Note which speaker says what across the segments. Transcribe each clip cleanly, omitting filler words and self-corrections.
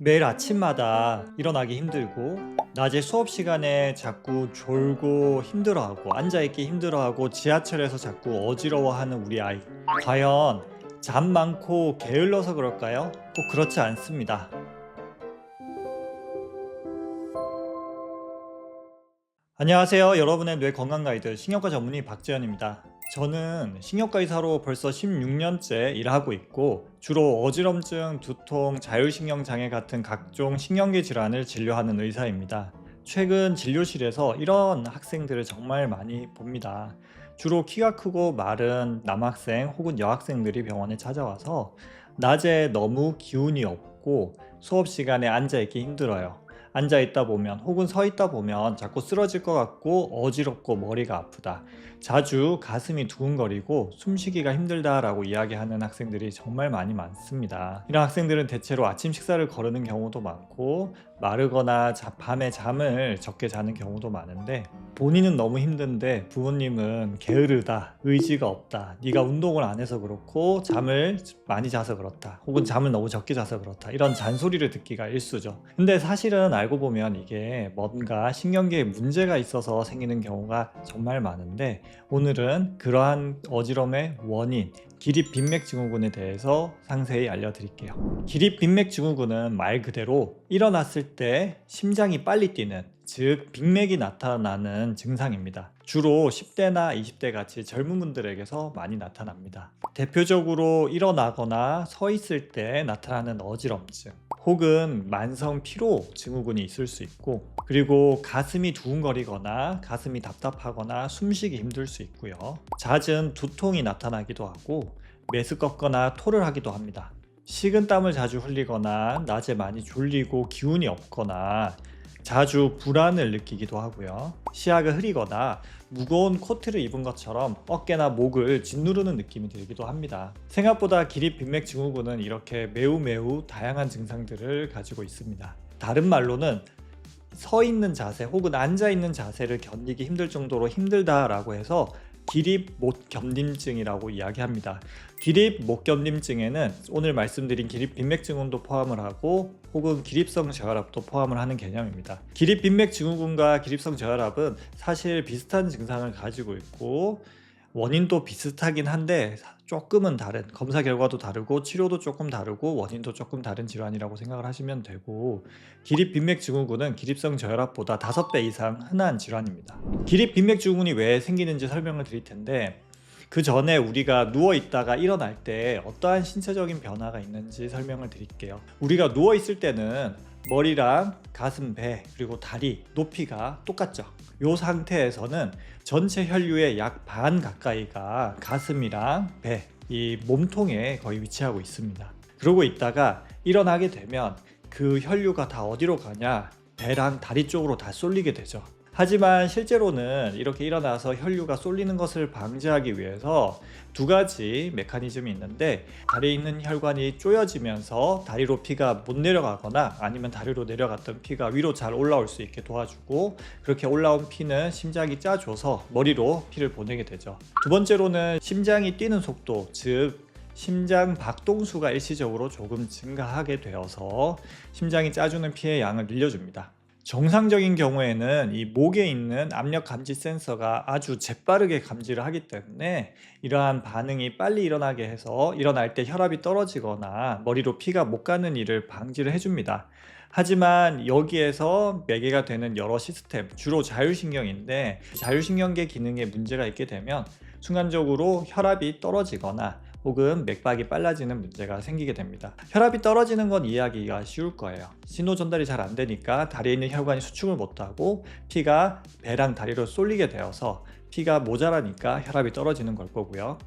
Speaker 1: 매일 아침마다 일어나기 힘들고 낮에 수업 시간에 자꾸 졸고 힘들어하고 앉아있기 힘들어하고 지하철에서 자꾸 어지러워하는 우리 아이, 과연 잠 많고 게을러서 그럴까요? 꼭 그렇지 않습니다. 안녕하세요. 여러분의 뇌 건강 가이드 신경과 전문의 박지현입니다. 저는 신경과 의사로 벌써 16년째 일하고 있고 주로 어지럼증, 두통, 자율신경 장애 같은 각종 신경계 질환을 진료하는 의사입니다. 최근 진료실에서 이런 학생들을 정말 많이 봅니다. 주로 키가 크고 마른 남학생 혹은 여학생들이 병원에 찾아와서 낮에 너무 기운이 없고 수업 시간에 앉아있기 힘들어요. 앉아 있다 보면 혹은 서 있다 보면 자꾸 쓰러질 것 같고 어지럽고 머리가 아프다. 자주 가슴이 두근거리고 숨쉬기가 힘들다라고 이야기하는 학생들이 정말 많습니다. 이런 학생들은 대체로 아침 식사를 거르는 경우도 많고 마르거나 밤에 잠을 적게 자는 경우도 많은데 본인은 너무 힘든데 부모님은 게으르다, 의지가 없다, 네가 운동을 안 해서 그렇고 잠을 많이 자서 그렇다, 혹은 잠을 너무 적게 자서 그렇다, 이런 잔소리를 듣기가 일쑤죠. 근데 사실은 알고 보면 이게 뭔가 신경계에 문제가 있어서 생기는 경우가 정말 많은데 오늘은 그러한 어지럼의 원인, 기립빈맥증후군에 대해서 상세히 알려드릴게요. 기립빈맥증후군은 말 그대로 일어났을 때 심장이 빨리 뛰는, 즉 빅맥이 나타나는 증상입니다. 주로 10대나 20대 같이 젊은 분들에게서 많이 나타납니다. 대표적으로 일어나거나 서 있을 때 나타나는 어지럼증, 혹은 만성 피로 증후군이 있을 수 있고, 그리고 가슴이 두근거리거나 가슴이 답답하거나 숨쉬기 힘들 수 있고요. 잦은 두통이 나타나기도 하고 메스껍거나 토를 하기도 합니다. 식은땀을 자주 흘리거나 낮에 많이 졸리고 기운이 없거나 자주 불안을 느끼기도 하고요. 시야가 흐리거나 무거운 코트를 입은 것처럼 어깨나 목을 짓누르는 느낌이 들기도 합니다. 생각보다 기립빈맥증후군은 이렇게 매우 다양한 증상들을 가지고 있습니다. 다른 말로는 서 있는 자세 혹은 앉아 있는 자세를 견디기 힘들 정도로 힘들다라고 해서 기립 못 견딤증이라고 이야기합니다. 기립 못 견딤증에는 오늘 말씀드린 기립빈맥증후군도 포함을 하고 혹은 기립성 저혈압도 포함을 하는 개념입니다. 기립빈맥증후군과 기립성 저혈압은 사실 비슷한 증상을 가지고 있고 원인도 비슷하긴 한데 조금은 다른, 검사 결과도 다르고 치료도 조금 다르고 원인도 조금 다른 질환이라고 생각을 하시면 되고, 기립빈맥증후군은 기립성 저혈압보다 5배 이상 흔한 질환입니다. 기립빈맥증후군이 왜 생기는지 설명을 드릴 텐데 그 전에 우리가 누워 있다가 일어날 때 어떠한 신체적인 변화가 있는지 설명을 드릴게요. 우리가 누워 있을 때는 머리랑 가슴, 배, 그리고 다리 높이가 똑같죠. 이 상태에서는 전체 혈류의 약 반 가까이가 가슴이랑 배, 이 몸통에 거의 위치하고 있습니다. 그러고 있다가 일어나게 되면 그 혈류가 다 어디로 가냐? 배랑 다리 쪽으로 다 쏠리게 되죠. 하지만 실제로는 이렇게 일어나서 혈류가 쏠리는 것을 방지하기 위해서 두 가지 메커니즘이 있는데, 다리에 있는 혈관이 쪼여지면서 다리로 피가 못 내려가거나 아니면 다리로 내려갔던 피가 위로 잘 올라올 수 있게 도와주고, 그렇게 올라온 피는 심장이 짜줘서 머리로 피를 보내게 되죠. 두 번째로는 심장이 뛰는 속도, 즉 심장 박동수가 일시적으로 조금 증가하게 되어서 심장이 짜주는 피의 양을 늘려줍니다. 정상적인 경우에는 이 목에 있는 압력 감지 센서가 아주 재빠르게 감지를 하기 때문에 이러한 반응이 빨리 일어나게 해서 일어날 때 혈압이 떨어지거나 머리로 피가 못 가는 일을 방지를 해줍니다. 하지만 여기에서 매개가 되는 여러 시스템, 주로 자율신경인데 자율신경계 기능에 문제가 있게 되면 순간적으로 혈압이 떨어지거나 혹은 맥박이 빨라지는 문제가 생기게 됩니다. 혈압이 떨어지는 건 이해하기가 쉬울 거예요. 신호 전달이 잘 안 되니까 다리에 있는 혈관이 수축을 못하고 피가 배랑 다리로 쏠리게 되어서 피가 모자라니까 혈압이 떨어지는 걸 거고요.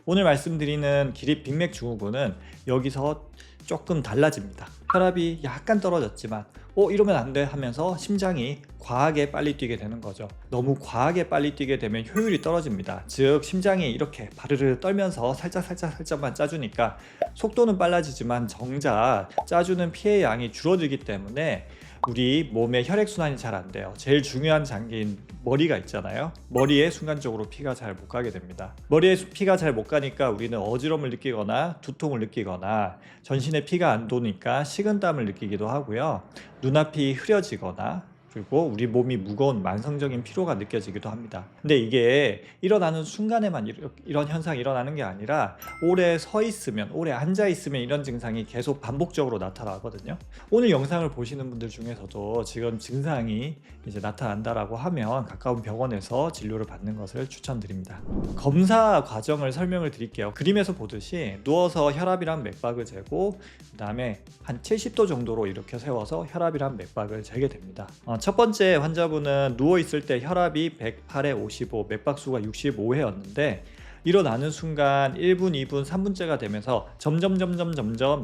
Speaker 1: 오늘 말씀드리는 기립빈맥증후군은 여기서 조금 달라집니다. 혈압이 약간 떨어졌지만 이러면 안 돼 하면서 심장이 과하게 빨리 뛰게 되는 거죠. 너무 과하게 빨리 뛰게 되면 효율이 떨어집니다. 즉 심장이 이렇게 바르르 떨면서 살짝만 짜주니까 속도는 빨라지지만 정작 짜주는 피의 양이 줄어들기 때문에 우리 몸의 혈액순환이 잘 안 돼요. 제일 중요한 장기인 머리가 있잖아요. 머리에 순간적으로 피가 잘 못 가게 됩니다. 머리에 피가 잘 못 가니까 우리는 어지럼을 느끼거나 두통을 느끼거나 전신에 피가 안 도니까 식은땀을 느끼기도 하고요. 눈앞이 흐려지거나 그리고 우리 몸이 무거운 만성적인 피로가 느껴지기도 합니다. 근데 이게 일어나는 순간에만 이런 현상이 일어나는 게 아니라 오래 서 있으면, 오래 앉아 있으면 이런 증상이 계속 반복적으로 나타나거든요. 오늘 영상을 보시는 분들 중에서도 지금 증상이 이제 나타난다라고 하면 가까운 병원에서 진료를 받는 것을 추천드립니다. 검사 과정을 설명을 드릴게요. 그림에서 보듯이 누워서 혈압이랑 맥박을 재고 그 다음에 한 70도 정도로 이렇게 세워서 혈압이랑 맥박을 재게 됩니다. 첫 번째 환자분은 누워있을 때 혈압이 108에 55, 맥박수가 65회였는데 일어나는 순간 1분, 2분, 3분째가 되면서 점점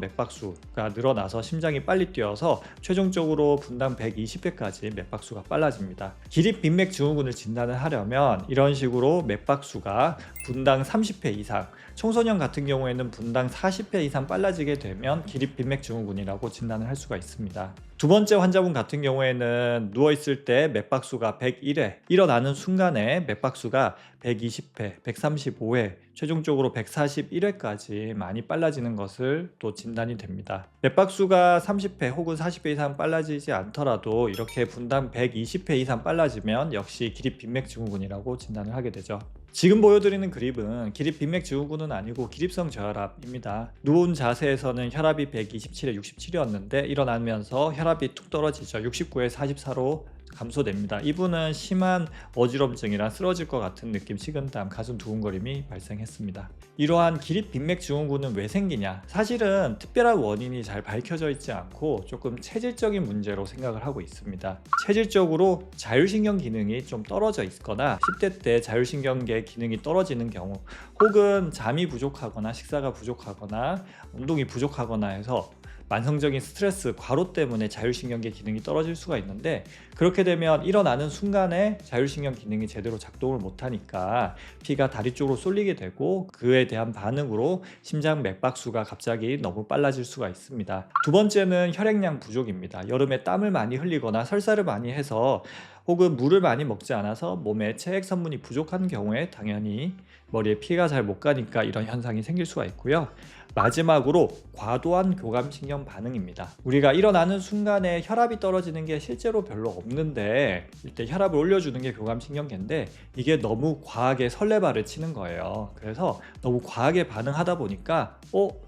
Speaker 1: 맥박수가 늘어나서 심장이 빨리 뛰어서 최종적으로 분당 120회까지 맥박수가 빨라집니다. 기립빈맥 증후군을 진단을 하려면 이런 식으로 맥박수가 분당 30회 이상, 청소년 같은 경우에는 분당 40회 이상 빨라지게 되면 기립빈맥 증후군이라고 진단을 할 수가 있습니다. 두 번째 환자분 같은 경우에는 누워있을 때 맥박수가 101회, 일어나는 순간에 맥박수가 120회, 135회, 최종적으로 141회까지 많이 빨라지는 것을 또 진단이 됩니다. 맥박수가 30회 혹은 40회 이상 빨라지지 않더라도 이렇게 분당 120회 이상 빨라지면 역시 기립빈맥 증후군이라고 진단을 하게 되죠. 지금 보여드리는 그림은 기립빈맥 증후군은 아니고 기립성 저혈압입니다. 누운 자세에서는 혈압이 127에 67이었는데 일어나면서 혈압이 툭 떨어지죠. 69에 44로 감소됩니다. 이분은 심한 어지럼증이랑 쓰러질 것 같은 느낌, 식은땀, 가슴 두근거림이 발생했습니다. 이러한 기립빈맥 증후군은 왜 생기냐? 사실은 특별한 원인이 잘 밝혀져 있지 않고 조금 체질적인 문제로 생각을 하고 있습니다. 체질적으로 자율신경 기능이 좀 떨어져 있거나 10대 때 자율신경계 기능이 떨어지는 경우 혹은 잠이 부족하거나 식사가 부족하거나 운동이 부족하거나 해서 만성적인 스트레스, 과로 때문에 자율신경계 기능이 떨어질 수가 있는데 그렇게 되면 일어나는 순간에 자율신경 기능이 제대로 작동을 못하니까 피가 다리 쪽으로 쏠리게 되고 그에 대한 반응으로 심장 맥박수가 갑자기 너무 빨라질 수가 있습니다. 두 번째는 혈액량 부족입니다. 여름에 땀을 많이 흘리거나 설사를 많이 해서 혹은 물을 많이 먹지 않아서 몸에 체액 성분이 부족한 경우에 당연히 머리에 피가 잘 못 가니까 이런 현상이 생길 수가 있고요. 마지막으로 과도한 교감신경 반응입니다. 우리가 일어나는 순간에 혈압이 떨어지는 게 실제로 별로 없는데 이때 혈압을 올려주는 게 교감신경계인데 이게 너무 과하게 설레발을 치는 거예요. 그래서 너무 과하게 반응하다 보니까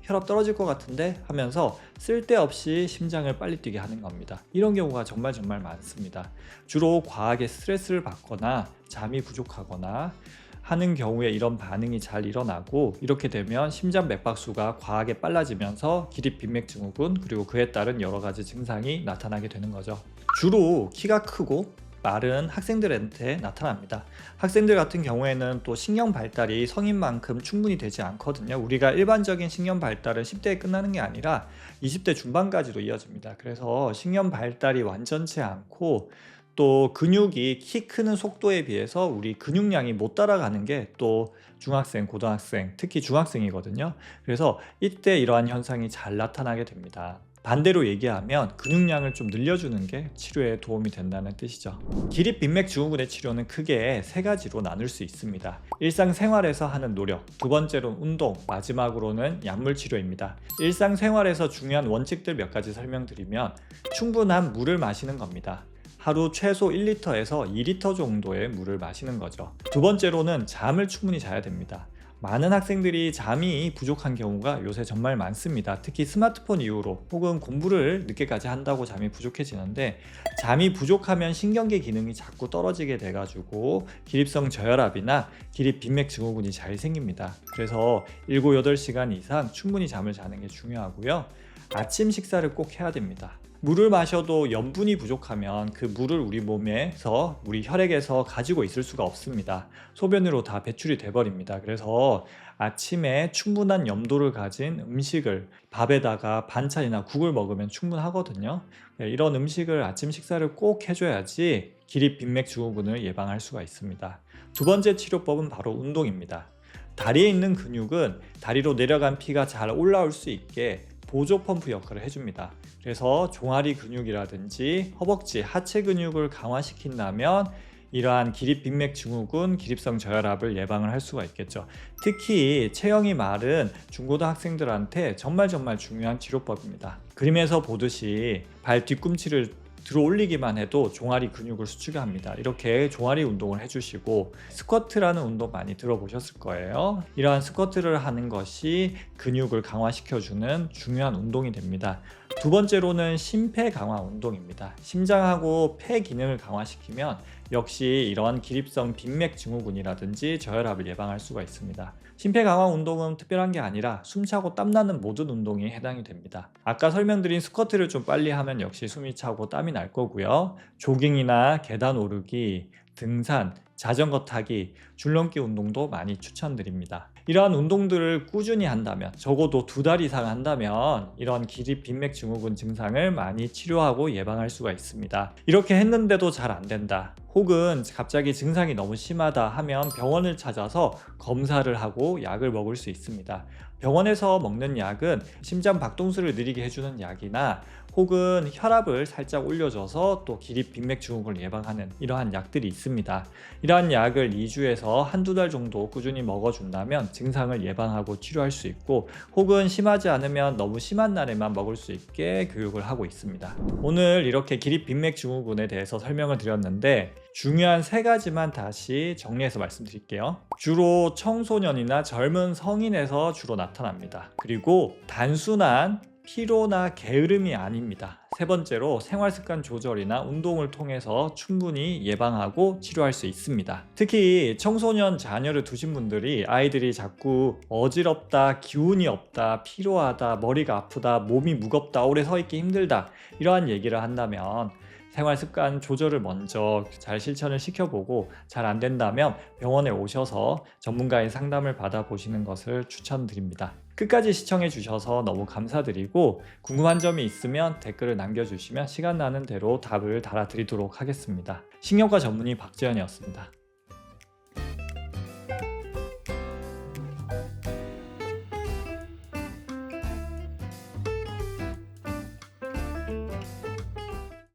Speaker 1: 혈압 떨어질 것 같은데 하면서 쓸데없이 심장을 빨리 뛰게 하는 겁니다. 이런 경우가 정말 많습니다. 주로 과하게 스트레스를 받거나 잠이 부족하거나 하는 경우에 이런 반응이 잘 일어나고 이렇게 되면 심장 맥박수가 과하게 빨라지면서 기립빈맥 증후군 그리고 그에 따른 여러 가지 증상이 나타나게 되는 거죠. 주로 키가 크고 마른 학생들한테 나타납니다. 학생들 같은 경우에는 또 신경 발달이 성인만큼 충분히 되지 않거든요. 우리가 일반적인 신경 발달은 10대에 끝나는 게 아니라 20대 중반까지도 이어집니다. 그래서 신경 발달이 완전치 않고 또 근육이 키 크는 속도에 비해서 우리 근육량이 못 따라가는 게 또 중학생, 고등학생, 특히 중학생이거든요. 그래서 이때 이러한 현상이 잘 나타나게 됩니다. 반대로 얘기하면 근육량을 좀 늘려주는 게 치료에 도움이 된다는 뜻이죠. 기립빈맥 증후군의 치료는 크게 세 가지로 나눌 수 있습니다. 일상생활에서 하는 노력, 두 번째로는 운동, 마지막으로는 약물 치료입니다. 일상생활에서 중요한 원칙들 몇 가지 설명드리면 충분한 물을 마시는 겁니다. 하루 최소 1리터에서 2리터 정도의 물을 마시는 거죠. 두 번째로는 잠을 충분히 자야 됩니다. 많은 학생들이 잠이 부족한 경우가 요새 정말 많습니다. 특히 스마트폰 이후로 혹은 공부를 늦게까지 한다고 잠이 부족해지는데 잠이 부족하면 신경계 기능이 자꾸 떨어지게 돼가지고 기립성 저혈압이나 기립빈맥 증후군이 잘 생깁니다. 그래서 7, 8시간 이상 충분히 잠을 자는 게 중요하고요. 아침 식사를 꼭 해야 됩니다. 물을 마셔도 염분이 부족하면 그 물을 우리 몸에서 우리 혈액에서 가지고 있을 수가 없습니다. 소변으로 다 배출이 돼버립니다. 그래서 아침에 충분한 염도를 가진 음식을 밥에다가 반찬이나 국을 먹으면 충분하거든요. 이런 음식을 아침 식사를 꼭 해줘야지 기립빈맥 증후군을 예방할 수가 있습니다. 두 번째 치료법은 바로 운동입니다. 다리에 있는 근육은 다리로 내려간 피가 잘 올라올 수 있게 보조 펌프 역할을 해줍니다. 그래서 종아리 근육이라든지 허벅지, 하체 근육을 강화시킨다면 이러한 기립 빈맥 증후군, 기립성 저혈압을 예방을 할 수가 있겠죠. 특히 체형이 마른 중고등학생들한테 정말 중요한 치료법입니다. 그림에서 보듯이 발 뒤꿈치를 들어 올리기만 해도 종아리 근육을 수축합니다. 이렇게 종아리 운동을 해주시고, 스쿼트라는 운동 많이 들어보셨을 거예요. 이러한 스쿼트를 하는 것이 근육을 강화시켜주는 중요한 운동이 됩니다. 두 번째로는 심폐 강화 운동입니다. 심장하고 폐 기능을 강화시키면 역시 이러한 기립성 빈맥 증후군이라든지 저혈압을 예방할 수가 있습니다. 심폐 강화 운동은 특별한 게 아니라 숨차고 땀나는 모든 운동이 해당이 됩니다. 아까 설명드린 스쿼트를 좀 빨리 하면 역시 숨이 차고 땀이 날 거고요. 조깅이나 계단 오르기, 등산, 자전거 타기, 줄넘기 운동도 많이 추천드립니다. 이러한 운동들을 꾸준히 한다면, 적어도 2달 이상 한다면 이런 기립 빈맥 증후군 증상을 많이 치료하고 예방할 수가 있습니다. 이렇게 했는데도 잘 안 된다, 혹은 갑자기 증상이 너무 심하다 하면 병원을 찾아서 검사를 하고 약을 먹을 수 있습니다. 병원에서 먹는 약은 심장 박동수를 느리게 해주는 약이나 혹은 혈압을 살짝 올려줘서 또 기립 빈맥 증후군을 예방하는 이러한 약들이 있습니다. 이러한 약을 2주에서 한두 달 정도 꾸준히 먹어준다면 증상을 예방하고 치료할 수 있고, 혹은 심하지 않으면 너무 심한 날에만 먹을 수 있게 교육을 하고 있습니다. 오늘 이렇게 기립 빈맥 증후군에 대해서 설명을 드렸는데, 중요한 3가지만 다시 정리해서 말씀드릴게요. 주로 청소년이나 젊은 성인에서 주로 나타납니다. 그리고 단순한 피로나 게으름이 아닙니다. 3번째로 생활습관 조절이나 운동을 통해서 충분히 예방하고 치료할 수 있습니다. 특히 청소년 자녀를 두신 분들이 아이들이 자꾸 어지럽다, 기운이 없다, 피로하다, 머리가 아프다, 몸이 무겁다, 오래 서 있기 힘들다, 이러한 얘기를 한다면 생활습관 조절을 먼저 잘 실천을 시켜보고, 잘 안 된다면 병원에 오셔서 전문가의 상담을 받아보시는 것을 추천드립니다. 끝까지 시청해 주셔서 너무 감사드리고, 궁금한 점이 있으면 댓글을 남겨주시면 시간 나는 대로 답을 달아드리도록 하겠습니다. 신경과 전문의 박재현이었습니다.